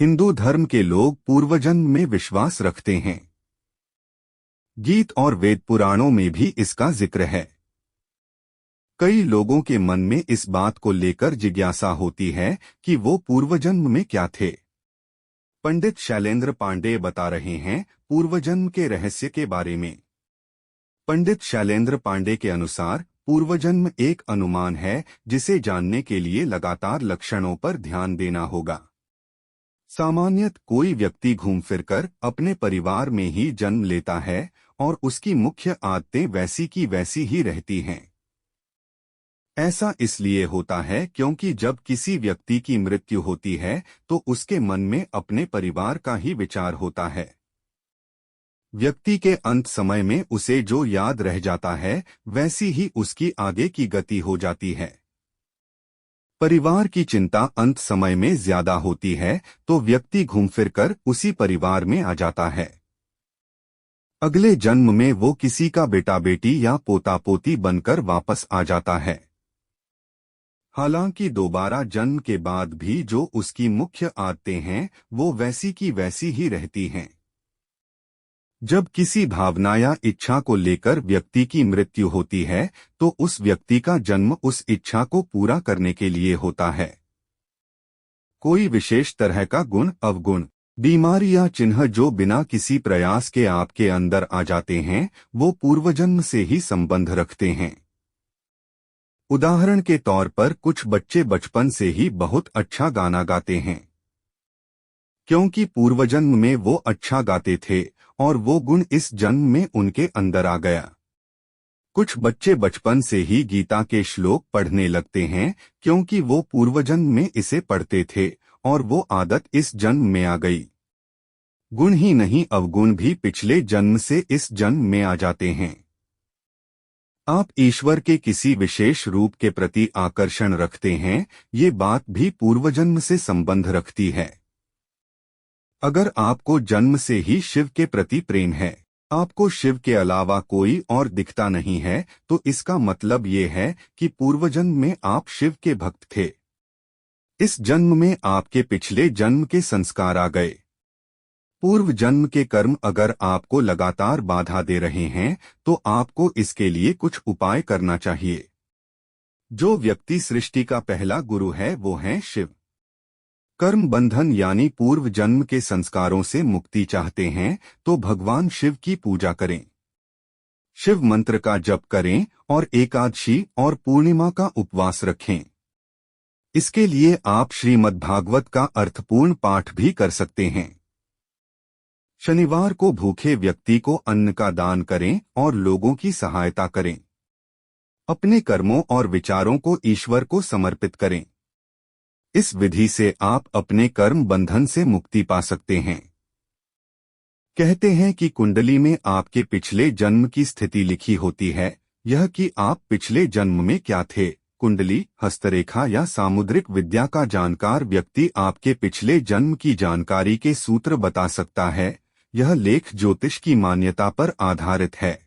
हिंदू धर्म के लोग पूर्वजन्म में विश्वास रखते हैं। गीत और वेद पुराणों में भी इसका जिक्र है। कई लोगों के मन में इस बात को लेकर जिज्ञासा होती है कि वो पूर्वजन्म में क्या थे। पंडित शैलेंद्र पांडे बता रहे हैं पूर्वजन्म के रहस्य के बारे में। पंडित शैलेंद्र पांडे के अनुसार पूर्वजन्म एक अनुमान है जिसे जानने के लिए लगातार लक्षणों पर ध्यान देना होगा। सामान्यतः कोई व्यक्ति घूम फिरकर अपने परिवार में ही जन्म लेता है और उसकी मुख्य आदतें वैसी की वैसी ही रहती हैं। ऐसा इसलिए होता है क्योंकि जब किसी व्यक्ति की मृत्यु होती है तो उसके मन में अपने परिवार का ही विचार होता है। व्यक्ति के अंत समय में उसे जो याद रह जाता है वैसी ही उसकी आगे की गति हो जाती है। परिवार की चिंता अंत समय में ज्यादा होती है तो व्यक्ति घूम फिरकर उसी परिवार में आ जाता है। अगले जन्म में वो किसी का बेटा बेटी या पोता पोती बनकर वापस आ जाता है। हालांकि दोबारा जन्म के बाद भी जो उसकी मुख्य आदतें हैं वो वैसी की वैसी ही रहती हैं। जब किसी भावना या इच्छा को लेकर व्यक्ति की मृत्यु होती है तो उस व्यक्ति का जन्म उस इच्छा को पूरा करने के लिए होता है। कोई विशेष तरह का गुण, अवगुण, बीमारी या चिन्ह जो बिना किसी प्रयास के आपके अंदर आ जाते हैं वो पूर्वजन्म से ही संबंध रखते हैं। उदाहरण के तौर पर कुछ बच्चे बचपन से ही बहुत अच्छा गाना गाते हैं क्योंकि पूर्वजन्म में वो अच्छा गाते थे और वो गुण इस जन्म में उनके अंदर आ गया। कुछ बच्चे बचपन से ही गीता के श्लोक पढ़ने लगते हैं क्योंकि वो पूर्वजन्म में इसे पढ़ते थे और वो आदत इस जन्म में आ गई। गुण ही नहीं अवगुण भी पिछले जन्म से इस जन्म में आ जाते हैं। आप ईश्वर के किसी विशेष रूप के प्रति आकर्षण रखते हैं, ये बात भी पूर्वजन्म से संबंध रखती है। अगर आपको जन्म से ही शिव के प्रति प्रेम है, आपको शिव के अलावा कोई और दिखता नहीं है, तो इसका मतलब ये है कि पूर्वजन्म में आप शिव के भक्त थे। इस जन्म में आपके पिछले जन्म के संस्कार आ गए। पूर्व जन्म के कर्म अगर आपको लगातार बाधा दे रहे हैं तो आपको इसके लिए कुछ उपाय करना चाहिए। जो व्यक्ति सृष्टि का पहला गुरु है वो है शिव। कर्म बंधन यानी पूर्व जन्म के संस्कारों से मुक्ति चाहते हैं तो भगवान शिव की पूजा करें। शिव मंत्र का जप करें और एकादशी और पूर्णिमा का उपवास रखें। इसके लिए आप श्रीमद्भागवत का अर्थपूर्ण पाठ भी कर सकते हैं। शनिवार को भूखे व्यक्ति को अन्न का दान करें और लोगों की सहायता करें। अपने कर्मों और विचारों को ईश्वर को समर्पित करें। इस विधि से आप अपने कर्म बंधन से मुक्ति पा सकते हैं। कहते हैं कि कुंडली में आपके पिछले जन्म की स्थिति लिखी होती है, यह कि आप पिछले जन्म में क्या थे। कुंडली, हस्तरेखा या सामुद्रिक विद्या का जानकार व्यक्ति आपके पिछले जन्म की जानकारी के सूत्र बता सकता है। यह लेख ज्योतिष की मान्यता पर आधारित है।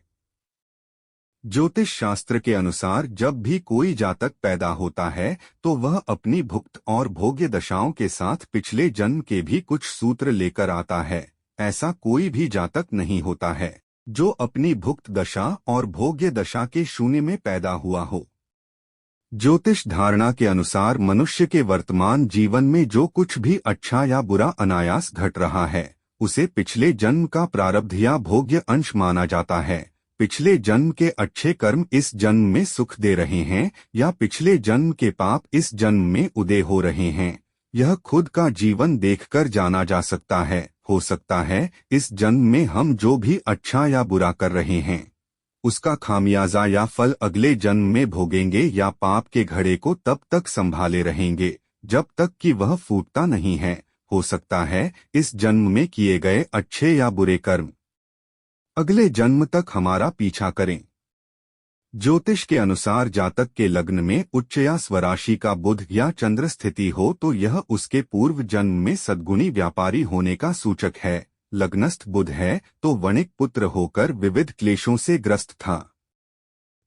ज्योतिष शास्त्र के अनुसार जब भी कोई जातक पैदा होता है तो वह अपनी भुक्त और भोग्य दशाओं के साथ पिछले जन्म के भी कुछ सूत्र लेकर आता है। ऐसा कोई भी जातक नहीं होता है जो अपनी भुक्त दशा और भोग्य दशा के शून्य में पैदा हुआ हो। ज्योतिष धारणा के अनुसार मनुष्य के वर्तमान जीवन में जो कुछ भी अच्छा या बुरा अनायास घट रहा है उसे पिछले जन्म का प्रारब्ध या भोग्य अंश माना जाता है। पिछले जन्म के अच्छे कर्म इस जन्म में सुख दे रहे हैं या पिछले जन्म के पाप इस जन्म में उदय हो रहे हैं, यह खुद का जीवन देखकर जाना जा सकता है। हो सकता है इस जन्म में हम जो भी अच्छा या बुरा कर रहे हैं उसका खामियाजा या फल अगले जन्म में भोगेंगे या पाप के घड़े को तब तक संभाले रहेंगे जब तक कि वह फूटता नहीं है। हो सकता है इस जन्म में किए गए अच्छे या बुरे कर्म अगले जन्म तक हमारा पीछा करें। ज्योतिष के अनुसार जातक के लग्न में उच्च या स्वराशि का बुध या चंद्र स्थिति हो तो यह उसके पूर्व जन्म में सद्गुणी व्यापारी होने का सूचक है। लग्नस्थ बुध है तो वणिक पुत्र होकर विविध क्लेशों से ग्रस्त था।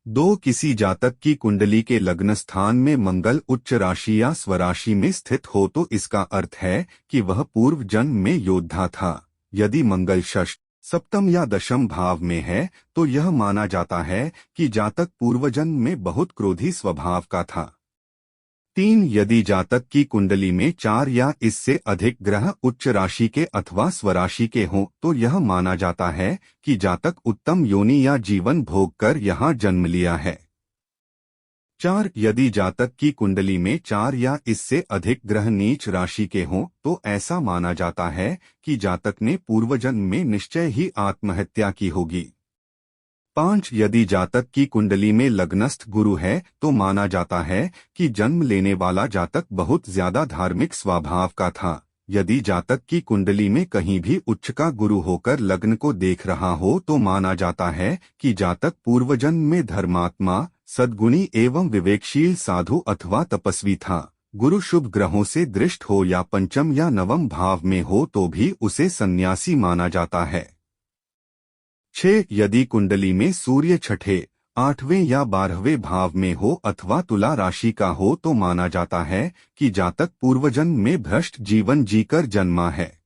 दो, किसी जातक की कुंडली के लग्न स्थान में मंगल उच्च राशि या स्वराशि में स्थित हो तो इसका अर्थ है कि वह पूर्व जन्म में योद्धा था। यदि मंगल षष्ठ, सप्तम या दशम भाव में है तो यह माना जाता है कि जातक पूर्वजन्म में बहुत क्रोधी स्वभाव का था। 3, यदि जातक की कुंडली में 4 या इससे अधिक ग्रह उच्च राशि के अथवा स्वराशि के हों तो यह माना जाता है कि जातक उत्तम योनि या जीवन भोग कर यहाँ जन्म लिया है। 4, यदि जातक की कुंडली में 4 या इससे अधिक ग्रह नीच राशि के हों तो ऐसा माना जाता है कि जातक ने पूर्वजन्म में निश्चय ही आत्महत्या की होगी। 5, यदि जातक की कुंडली में लग्नस्थ गुरु है तो माना जाता है कि जन्म लेने वाला जातक बहुत ज्यादा धार्मिक स्वभाव का था। यदि जातक की कुंडली में कहीं भी उच्च का गुरु होकर लग्न को देख रहा हो तो माना जाता है कि जातक पूर्वजन्म में धर्मात्मा, सद्गुणी एवं विवेकशील साधु अथवा तपस्वी था। गुरु शुभ ग्रहों से दृष्ट हो या पंचम या नवम भाव में हो तो भी उसे सन्यासी माना जाता है। 6, यदि कुंडली में सूर्य छठे, 8वें या 12वें भाव में हो अथवा तुला राशि का हो तो माना जाता है कि जातक पूर्वजन्म में भ्रष्ट जीवन जीकर जन्मा है।